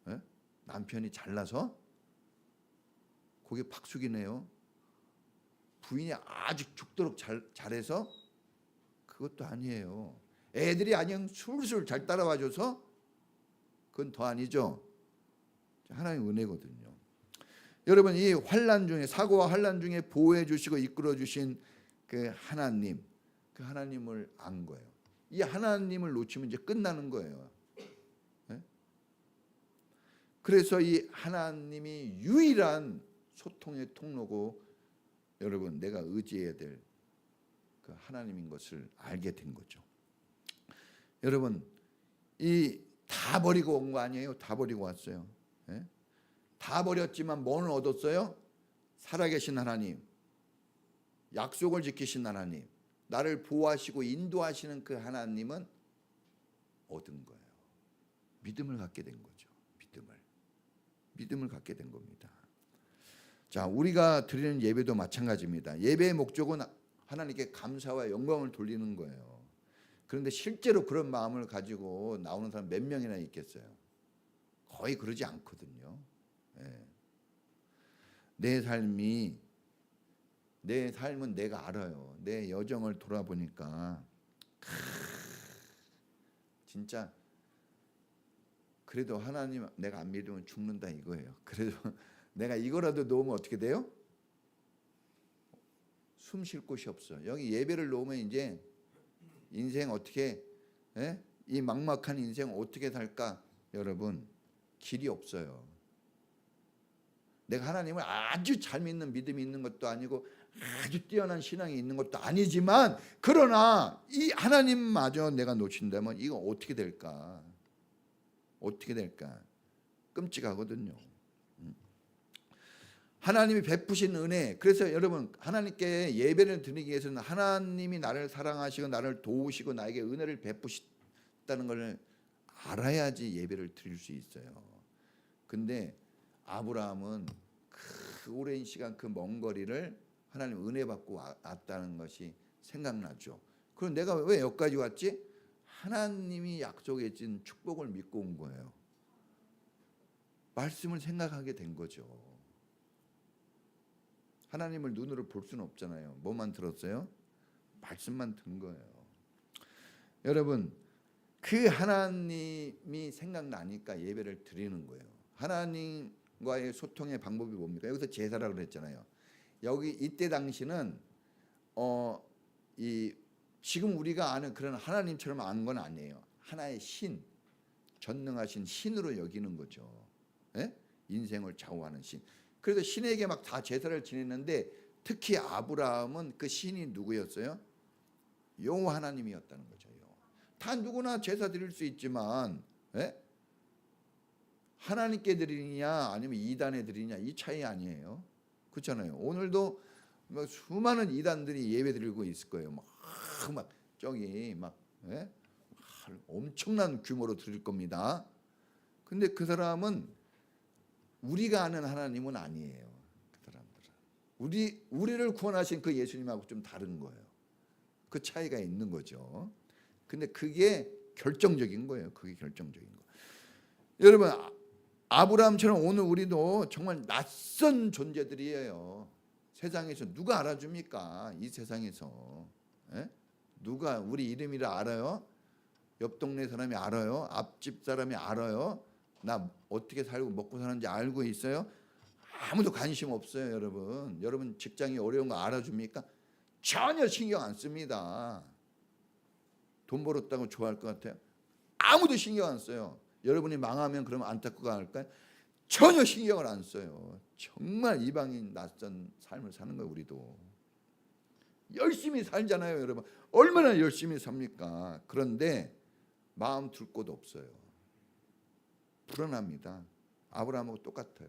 에? 남편이 잘나서? 그게 팍숙이네요. 부인이 아주 죽도록 잘해서? 그것도 아니에요. 애들이 그냥 술술 잘 따라와줘서? 그건 더 아니죠. 하나님의 은혜거든요. 여러분 이 환난 중에, 사고와 환난 중에 보호해 주시고 이끌어 주신 그 하나님을 안 거예요. 이 하나님을 놓치면 이제 끝나는 거예요. 네? 그래서 이 하나님이 유일한 소통의 통로고 여러분 내가 의지해야 될 그 하나님인 것을 알게 된 거죠. 여러분 이 다 버리고 온 거 아니에요? 다 버리고 왔어요. 네? 다 버렸지만 뭐는 얻었어요? 살아계신 하나님, 약속을 지키신 하나님, 나를 보호하시고 인도하시는 그 하나님은 얻은 거예요. 믿음을 갖게 된 거죠. 믿음을 갖게 된 겁니다. 자, 우리가 드리는 예배도 마찬가지입니다. 예배의 목적은 하나님께 감사와 영광을 돌리는 거예요. 그런데 실제로 그런 마음을 가지고 나오는 사람 몇 명이나 있겠어요? 거의 그러지 않거든요. 네. 내 삶은 내가 알아요. 내 여정을 돌아보니까 진짜 그래도 하나님 내가 안 믿으면 죽는다 이거예요. 그래도 내가 이거라도 놓으면 어떻게 돼요? 숨 쉴 곳이 없어. 여기 예배를 놓으면 이제 인생 어떻게 이 막막한 인생 어떻게 살까? 여러분 길이 없어요. 내가 하나님을 아주 잘 믿는 믿음이 있는 것도 아니고 아주 뛰어난 신앙이 있는 것도 아니지만 그러나 이 하나님마저 내가 놓친다면 이거 어떻게 될까? 끔찍하거든요. 하나님이 베푸신 은혜. 그래서 여러분 하나님께 예배를 드리기 위해서는 하나님이 나를 사랑하시고 나를 도우시고 나에게 은혜를 베푸셨다는 걸 알아야지 예배를 드릴 수 있어요. 근데 아브라함은 그 오랜 시간 그 먼 거리를 하나님 은혜 받고 왔다는 것이 생각나죠. 그럼 내가 왜 여기까지 왔지? 하나님이 약속해 준 축복을 믿고 온 거예요. 말씀을 생각하게 된 거죠. 하나님을 눈으로 볼 수는 없잖아요. 뭐만 들었어요? 말씀만 든 거예요. 여러분 그 하나님이 생각나니까 예배를 드리는 거예요. 하나님과의 소통의 방법이 뭡니까? 여기서 제사라고 그랬잖아요. 여기 이때 당시는 지금 우리가 아는 그런 하나님처럼 아는 건 아니에요. 하나의 신, 전능하신 신으로 여기는 거죠. 예? 인생을 좌우하는 신. 그래서 신에게 막 다 제사를 지냈는데 특히 아브라함은 그 신이 누구였어요? 여호와 하나님이었다는 거죠. 다 누구나 제사 드릴 수 있지만 하나님께 드리느냐 아니면 이단에 드리느냐 이 차이 아니에요. 그렇잖아요. 오늘도 막 수많은 이단들이 예배 드리고 있을 거예요. 막 저기 막 엄청난 규모로 드릴 겁니다. 근데 그 사람은 우리가 아는 하나님은 아니에요. 그 사람들은 우리를 구원하신 그 예수님하고 좀 다른 거예요. 그 차이가 있는 거죠. 근데 그게 결정적인 거예요. 그게 결정적인 거. 여러분 아브라함처럼 오늘 우리도 정말 낯선 존재들이에요. 세상에서 누가 알아줍니까? 이 세상에서 누가 우리 이름이라 알아요? 옆 동네 사람이 알아요? 앞집 사람이 알아요? 나 어떻게 살고 먹고 사는지 알고 있어요? 아무도 관심 없어요. 여러분 직장이 어려운 거 알아줍니까? 전혀 신경 안 씁니다. 돈 벌었다고 좋아할 것 같아요? 아무도 신경 안 써요. 여러분이 망하면 그러면 안타깝고 할까요? 전혀 신경을 안 써요. 정말 이방인 낯선 삶을 사는 거예요. 우리도 열심히 살잖아요. 여러분 얼마나 열심히 삽니까? 그런데 마음 둘 곳 없어요. 불안합니다. 아브라함하고 똑같아요.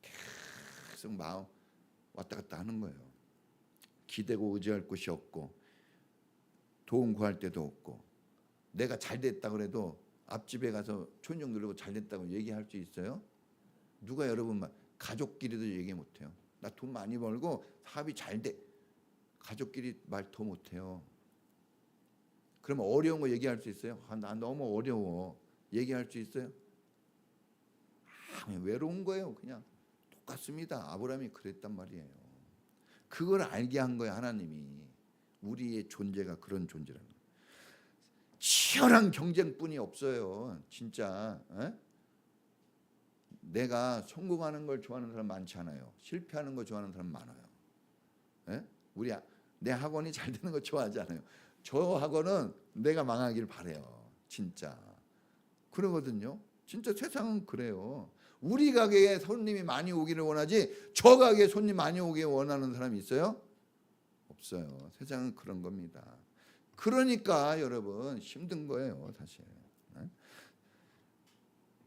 계속 마음 왔다 갔다 하는 거예요. 기대고 의지할 곳이 없고 도움 구할 데도 없고 내가 잘 됐다 그래도 앞집에 가서 촌정 누르고 잘 됐다고 얘기할 수 있어요? 누가 여러분 가족끼리도 얘기 못해요. 나 돈 많이 벌고 사업이 잘 돼. 가족끼리 말 더 못해요. 그러면 어려운 거 얘기할 수 있어요? 나 너무 어려워. 얘기할 수 있어요? 외로운 거예요. 그냥 똑같습니다. 아브라함이 그랬단 말이에요. 그걸 알게 한 거예요. 하나님이 우리의 존재가 그런 존재라는 거예요. 치열한 경쟁뿐이 없어요. 진짜 내가 성공하는 걸 좋아하는 사람 많지 않아요. 실패하는 걸 좋아하는 사람 많아요. 우리 내 학원이 잘 되는 거 좋아하지 않아요. 저 학원은 내가 망하길 바래요. 진짜 그러거든요. 진짜 세상은 그래요. 우리 가게에 손님이 많이 오기를 원하지 저 가게에 손님 많이 오길 원하는 사람이 있어요? 없어요. 세상은 그런 겁니다. 그러니까 여러분 힘든 거예요, 사실.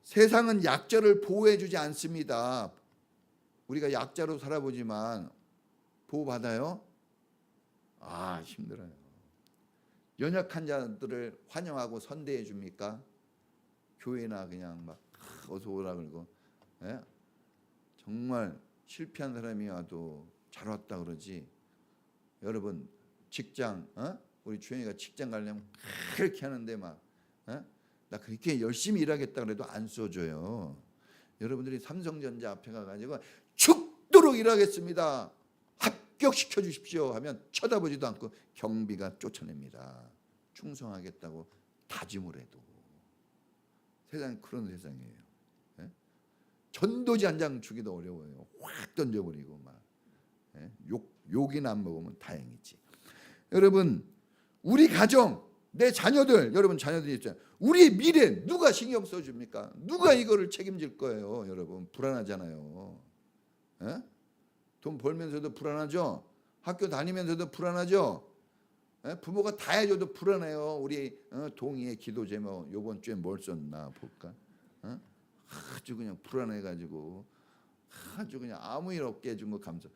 세상은 약자를 보호해 주지 않습니다. 우리가 약자로 살아보지만 보호받아요? 힘들어요. 연약한 자들을 환영하고 선대해 줍니까? 교회나 그냥 막 어서 오라 그러고, 예? 정말 실패한 사람이 와도 잘 왔다 그러지. 여러분 직장, 우리 주영이가 직장 가려면 그렇게 하는데 막, 나 그렇게 열심히 일하겠다 그래도 안 써줘요. 여러분들이 삼성전자 앞에 가가지고 죽도록 일하겠습니다, 합격시켜 주십시오 하면 쳐다보지도 않고 경비가 쫓아냅니다. 충성하겠다고 다짐을 해도. 세상 그런 세상이에요. 전도지 한 장 주기도 어려워요. 확 던져버리고 막, 욕이나 안 먹으면 다행이지. 여러분 우리 가정, 내 자녀들, 여러분 자녀들이 있잖아요. 우리 미래 누가 신경 써줍니까? 누가 이거를 책임질 거예요? 여러분 불안하잖아요. 돈 벌면서도 불안하죠. 학교 다니면서도 불안하죠. 부모가 다 해줘도 불안해요. 우리 동의의 기도 제목 이번 주에 뭘 썼나 볼까? 아주 그냥 불안해가지고 아주 그냥 아무 일 없게 해준 거 감사.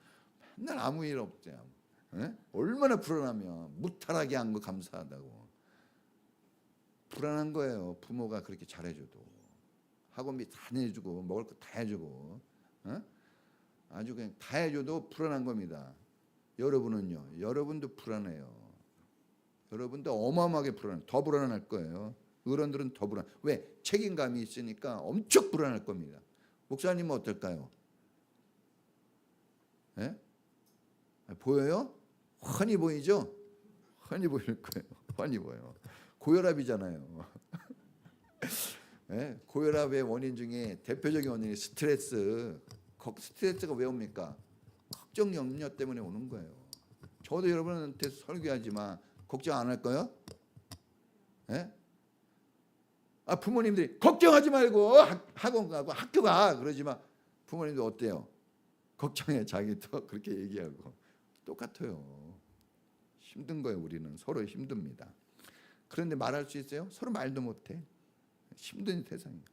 맨날 아무 일 없대요. 얼마나 불안하면 무탈하게 한 거 감사하다고. 불안한 거예요. 부모가 그렇게 잘해줘도 학원비 다 내주고 먹을 거 다 해주고, 아주 그냥 다 해줘도 불안한 겁니다. 여러분은요? 여러분도 불안해요. 여러분도 어마어마하게 불안해요. 더 불안할 거예요. 어른들은 더 불안. 왜? 책임감이 있으니까 엄청 불안할 겁니다. 목사님은 어떨까요? 보여요? 훤히 보이죠? 훤히 보일 거예요. 훤히 보여요. 고혈압이잖아요. 고혈압의 원인 중에 대표적인 원인이 스트레스. 스트레스가 왜 옵니까? 걱정 염려 때문에 오는 거예요. 저도 여러분한테 설교하지만 걱정 안 할 거요? 부모님들이 걱정하지 말고 학원 가고 학교 가 그러지만 부모님도 어때요? 걱정해. 자기도 그렇게 얘기하고. 똑같아요. 힘든 거예요. 우리는 서로 힘듭니다. 그런데 말할 수 있어요? 서로 말도 못해. 힘든 세상이에요.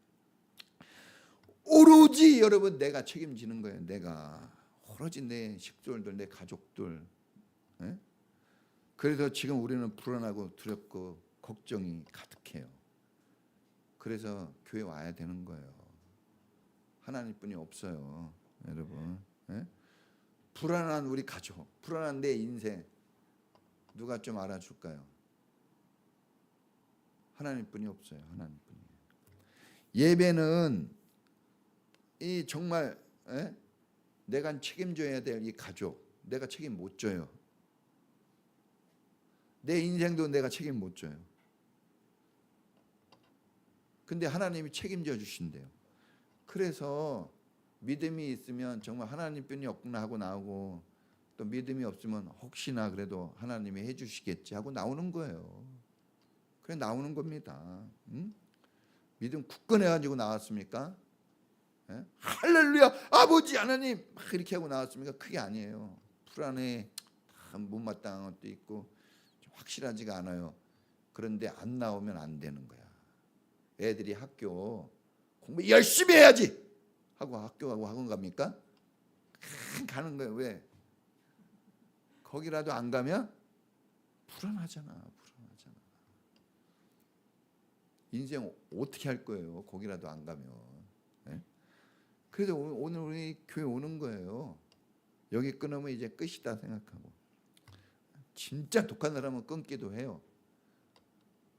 오로지 여러분 내가 책임지는 거예요. 내가 오로지 내 식솔들, 내 가족들. 그래서 지금 우리는 불안하고 두렵고 걱정이 가득해요. 그래서 교회 와야 되는 거예요. 하나님뿐이 없어요, 여러분. 불안한 우리 가족, 불안한 내 인생 누가 좀 알아줄까요? 하나님뿐이 없어요. 하나님뿐이. 예배는 이 정말 내가 책임져야 될 이 가족, 내가 책임 못 져요. 내 인생도 내가 책임 못 져요. 근데 하나님이 책임져 주신대요. 그래서 믿음이 있으면 정말 하나님뿐이 없구나 하고 나오고, 또 믿음이 없으면 혹시나 그래도 하나님이 해주시겠지 하고 나오는 거예요. 그래 나오는 겁니다. 믿음 굳건해가지고 나왔습니까? 할렐루야 아버지 하나님 막 이렇게 하고 나왔습니까? 그게 아니에요. 불안해, 못마땅한 것도 있고 확실하지가 않아요. 그런데 안 나오면 안 되는 거야. 애들이 학교 공부 열심히 해야지 하고 학교 가고 학원 갑니까? 가는 거예요. 왜? 거기라도 안 가면 불안하잖아. 인생 어떻게 할 거예요? 거기라도 안 가면. 그래서 오늘 우리 교회 오는 거예요. 여기 끊으면 이제 끝이다 생각하고. 진짜 독한 사람은 끊기도 해요.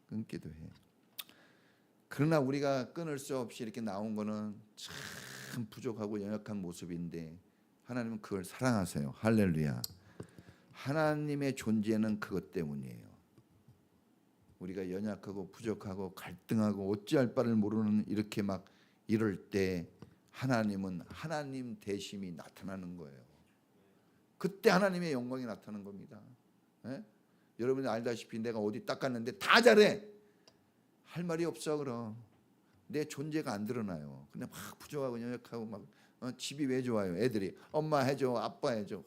끊기도 해. 그러나 우리가 끊을 수 없이 이렇게 나온 거는 참 부족하고 연약한 모습인데 하나님은 그걸 사랑하세요. 할렐루야. 하나님의 존재는 그것 때문이에요. 우리가 연약하고 부족하고 갈등하고 어찌할 바를 모르는 이렇게 막 이럴 때 하나님은 하나님 대심이 나타나는 거예요. 그때 하나님의 영광이 나타나는 겁니다. 예? 여러분이 알다시피 내가 어디 닦았는데 다 잘해. 할 말이 없어. 그럼 내 존재가 안 드러나요. 근데 막 부족하고 연약하고 막 집이 왜 좋아요? 애들이 엄마 해줘, 아빠 해줘.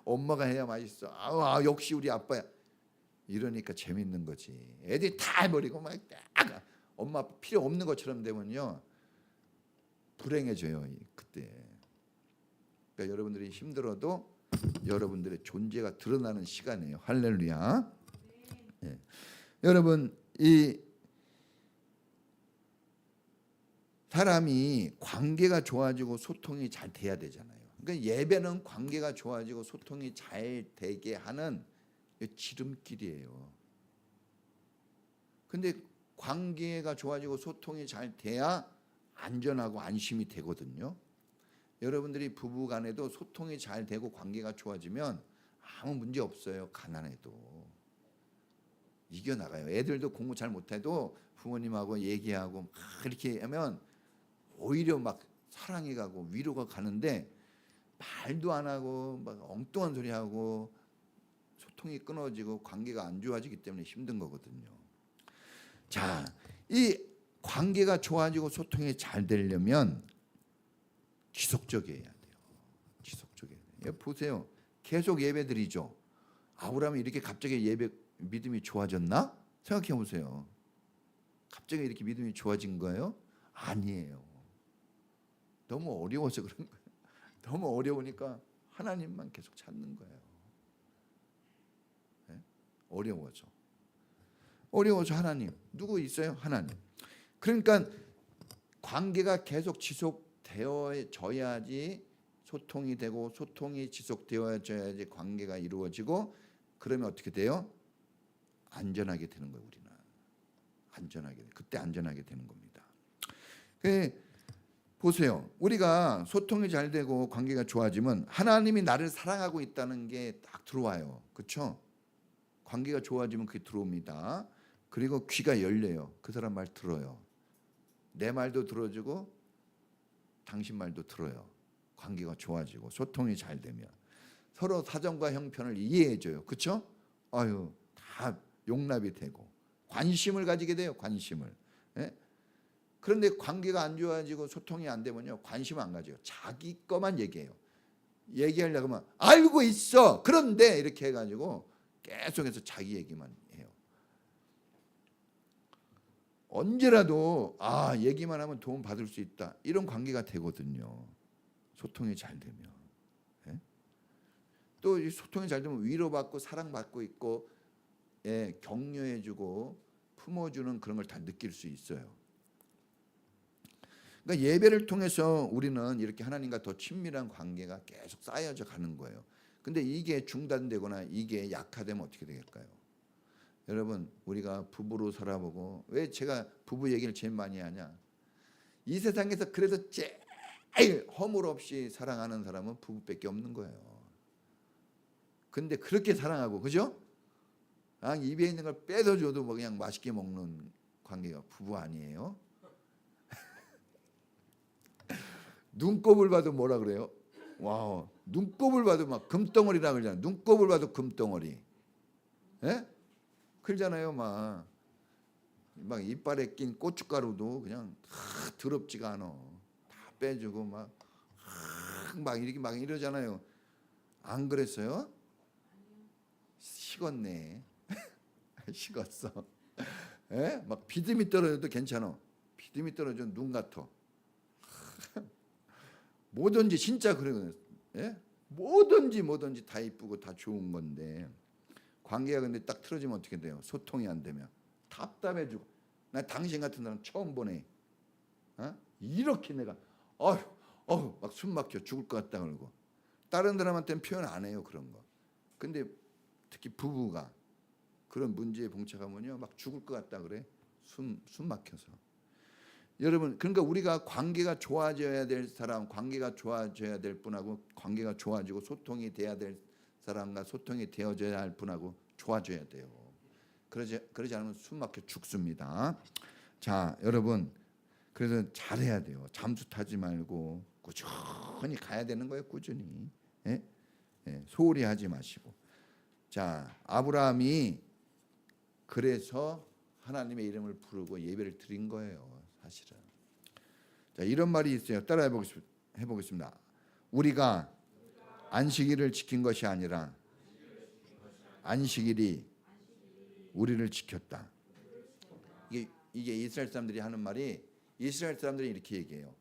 엄마가 해야 맛있어. 역시 우리 아빠야. 이러니까 재밌는 거지. 애들이 다 해버리고 막 엄마 아빠 필요 없는 것처럼 되면요 불행해져요. 그때. 그러니까 여러분들이 힘들어도 여러분들의 존재가 드러나는 시간이에요. 할렐루야. 네. 여러분 이 사람이 관계가 좋아지고 소통이 잘 돼야 되잖아요. 그러니까 예배는 관계가 좋아지고 소통이 잘 되게 하는 지름길이에요. 근데 관계가 좋아지고 소통이 잘 돼야 안전하고 안심이 되거든요. 여러분들이 부부 간에도 소통이 잘 되고 관계가 좋아지면 아무 문제 없어요. 가난해도 이겨나가요. 애들도 공부 잘 못해도 부모님하고 얘기하고 막 이렇게 하면 오히려 막 사랑이 가고 위로가 가는데 말도 안 하고 막 엉뚱한 소리 하고 소통이 끊어지고 관계가 안 좋아지기 때문에 힘든 거거든요. 자, 이 관계가 좋아지고 소통이 잘 되려면 지속적이어야 돼요. 지속적이어야 돼요. 보세요. 계속 예배드리죠. 아브라함이 이렇게 갑자기 예배 믿음이 좋아졌나? 생각해 보세요. 갑자기 이렇게 믿음이 좋아진 거예요? 아니에요. 너무 어려워서 그런 거예요. 너무 어려우니까 하나님만 계속 찾는 거예요. 네? 어려워서 하나님. 누구 있어요? 하나님. 그러니까 관계가 계속 지속되어져야지 소통이 되고 소통이 지속되어져야지 관계가 이루어지고 그러면 어떻게 돼요? 안전하게 되는 거예요. 우리는 그때 안전하게 되는 겁니다. 보세요. 우리가 소통이 잘 되고 관계가 좋아지면 하나님이 나를 사랑하고 있다는 게 딱 들어와요. 그렇죠? 관계가 좋아지면 그게 들어옵니다. 그리고 귀가 열려요. 그 사람 말 들어요. 내 말도 들어주고 당신 말도 들어요. 관계가 좋아지고 소통이 잘 되면 서로 사정과 형편을 이해해줘요. 그렇죠? 다 용납이 되고 관심을 가지게 돼요. 관심을. 예? 그런데 관계가 안 좋아지고 소통이 안 되면요 관심 안 가져요. 자기 거만 얘기해요. 얘기하려고 하면 알고 있어. 그런데 이렇게 해가지고 계속해서 자기 얘기만 해요. 언제라도 얘기만 하면 도움 받을 수 있다. 이런 관계가 되거든요. 소통이 잘 되면. 예? 또 이 소통이 잘 되면 위로받고 사랑받고 있고 격려해주고 품어주는 그런 걸 다 느낄 수 있어요. 그러니까 예배를 통해서 우리는 이렇게 하나님과 더 친밀한 관계가 계속 쌓여져 가는 거예요. 근데 이게 중단되거나 이게 약화되면 어떻게 될까요? 여러분 우리가 부부로 살아보고 왜 제가 부부 얘기를 제일 많이 하냐? 이 세상에서 그래도 제일 허물 없이 사랑하는 사람은 부부밖에 없는 거예요. 근데 그렇게 사랑하고 그죠? 입에 있는 걸 뺏어줘도 뭐 그냥 맛있게 먹는 관계가 부부 아니에요? 눈곱을 봐도 뭐라 그래요? 와우, 눈곱을 봐도 막 금덩어리라 그러잖아요. 눈곱을 봐도 금덩어리. 예? 그러잖아요. 막 이빨에 낀 고춧가루도 그냥 더럽지가 않아. 다 빼주고 막 이렇게 막 이러잖아요. 안 그랬어요? 식었네. 식었어. 예? 막 비듬이 떨어져도 괜찮아. 비듬이 떨어져 눈 같아. 뭐든지 진짜 그래요. 예? 뭐든지 다 이쁘고 다 좋은 건데 관계가 근데 딱 틀어지면 어떻게 돼요? 소통이 안 되면 답답해지고 나 당신 같은 사람 처음 보네. 이렇게 내가 막 숨 막혀 죽을 것 같다 그러고 다른 사람한테는 표현 안 해요 그런 거. 근데 특히 부부가 그런 문제에 봉착하면요 막 죽을 것 같다 그래. 숨 막혀서. 여러분 그러니까 우리가 관계가 좋아져야 될 사람, 관계가 좋아져야 될 분하고 관계가 좋아지고 소통이 돼야 될 사람과 소통이 되어져야 할 분하고 좋아져야 돼요. 그러지 않으면 숨 막혀 죽습니다. 자, 여러분 그래서 잘해야 돼요. 잠수 타지 말고 꾸준히 가야 되는 거예요. 꾸준히. 소홀히 하지 마시고. 자, 아브라함이 그래서 하나님의 이름을 부르고 예배를 드린 거예요, 사실은. 자, 이런 말이 있어요. 따라해 보겠습니다. 우리가 안식일을 지킨 것이 아니라 안식일이 우리를 지켰다. 이게 이스라엘 사람들이 하는 말이, 이스라엘 사람들이 이렇게 얘기해요.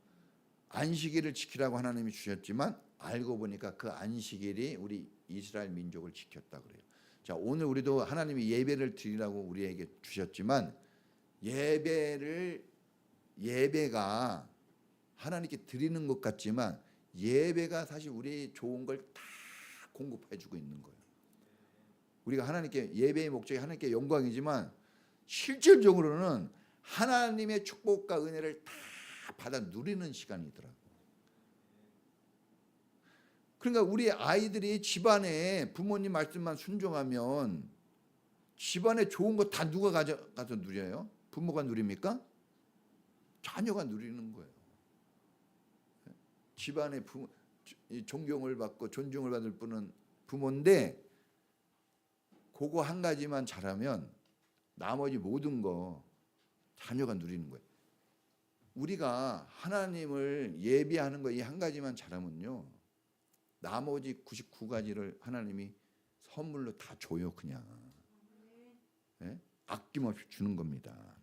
안식일을 지키라고 하나님이 주셨지만 알고 보니까 그 안식일이 우리 이스라엘 민족을 지켰다 그래요. 자, 오늘 우리도 하나님이 예배를 드리라고 우리에게 주셨지만 예배가 하나님께 드리는 것 같지만 예배가 사실 우리 좋은 걸 다 공급해 주고 있는 거예요. 우리가 하나님께 예배의 목적이 하나님께 영광이지만 실질적으로는 하나님의 축복과 은혜를 다 받아 누리는 시간이더라고. 그러니까 우리 아이들이 집안에 부모님 말씀만 순종하면 집안에 좋은 거 다 누가 가져가서 누려요? 부모가 누립니까? 자녀가 누리는 거예요. 집안에 존경을 받고 존중을 받을 분은 부모인데 그거 한 가지만 잘하면 나머지 모든 거 자녀가 누리는 거예요. 우리가 하나님을 예배하는 거 이 한 가지만 잘하면요, 나머지 99가지를 하나님이 선물로 다 줘요. 그냥 아낌없이 주는 겁니다.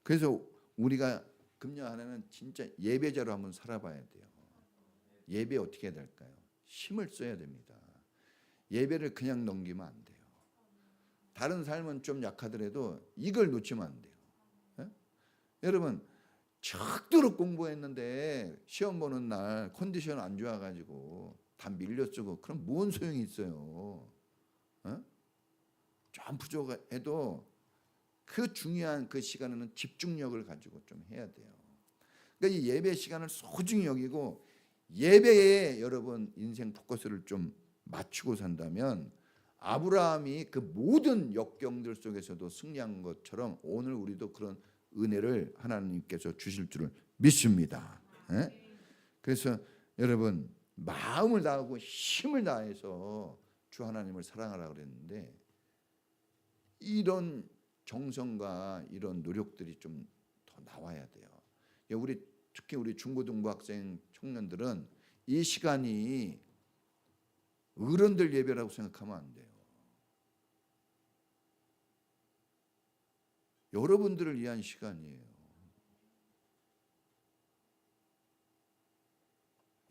그래서 우리가 금년 하나는 진짜 예배자로 한번 살아봐야 돼요. 예배 어떻게 해야 될까요? 힘을 써야 됩니다. 예배를 그냥 넘기면 안 돼요. 다른 삶은 좀 약하더라도 이걸 놓치면 안 돼요. 여러분, 적도록 공부했는데 시험 보는 날 컨디션 안 좋아가지고 다 밀려 쓰고 그럼 뭔 소용이 있어요? 좀 부족해도 그 중요한 그 시간에는 집중력을 가지고 좀 해야 돼요. 그러니까 이 예배 시간을 소중히 여기고 예배에 여러분 인생 포커스를 좀 맞추고 산다면 아브라함이 그 모든 역경들 속에서도 승리한 것처럼 오늘 우리도 그런 은혜를 하나님께서 주실 줄을 믿습니다. 그래서 여러분 마음을 다하고 힘을 다해서 주 하나님을 사랑하라 그랬는데 이런 정성과 이런 노력들이 좀 더 나와야 돼요. 특히 우리 중고등부 학생 청년들은 이 시간이 어른들 예배라고 생각하면 안 돼요. 여러분들을 위한 시간이에요.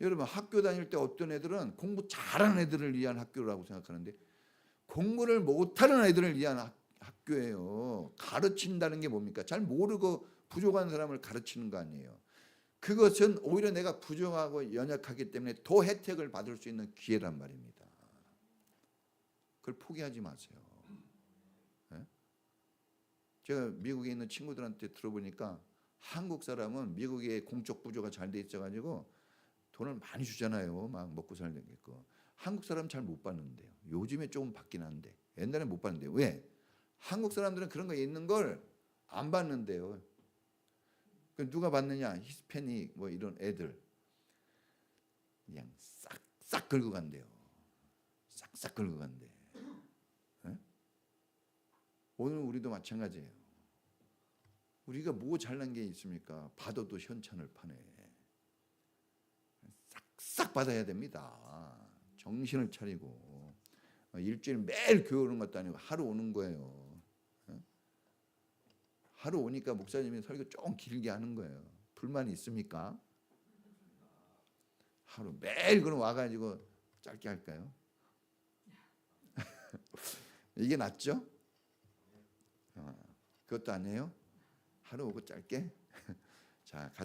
여러분 학교 다닐 때 어떤 애들은 공부 잘하는 애들을 위한 학교라고 생각하는데 공부를 못하는 애들을 위한 학교예요. 가르친다는 게 뭡니까? 잘 모르고 부족한 사람을 가르치는 거 아니에요. 그것은 오히려 내가 부족하고 연약하기 때문에 더 혜택을 받을 수 있는 기회란 말입니다. 그걸 포기하지 마세요. 제가 미국에 있는 친구들한테 들어보니까 한국 사람은 미국의 공적 구조가 잘 돼 있어가지고 돈을 많이 주잖아요. 막 먹고 살게끔. 한국 사람 잘 못 받는데요. 요즘에 조금 받긴 한데 옛날에 못 받는데요. 왜? 한국 사람들은 그런 거 있는 걸 안 받는데요. 누가 받느냐? 히스패닉 뭐 이런 애들 그냥 싹싹 긁고 간대요. 싹싹 긁고 간대. 오늘 우리도 마찬가지예요. 우리가 뭐 잘난 게 있습니까? 받아도 현찬을 파네. 싹싹 받아야 됩니다. 정신을 차리고 일주일 매일 교회 오는 것도 아니고 하루 오는 거예요. 하루 오니까 목사님이 설교 좀 길게 하는 거예요. 불만이 있습니까? 하루 매일 그럼 와가지고 짧게 할까요? 이게 낫죠? 그것도 안 해요? 하루 오고 짧게? 자, 같이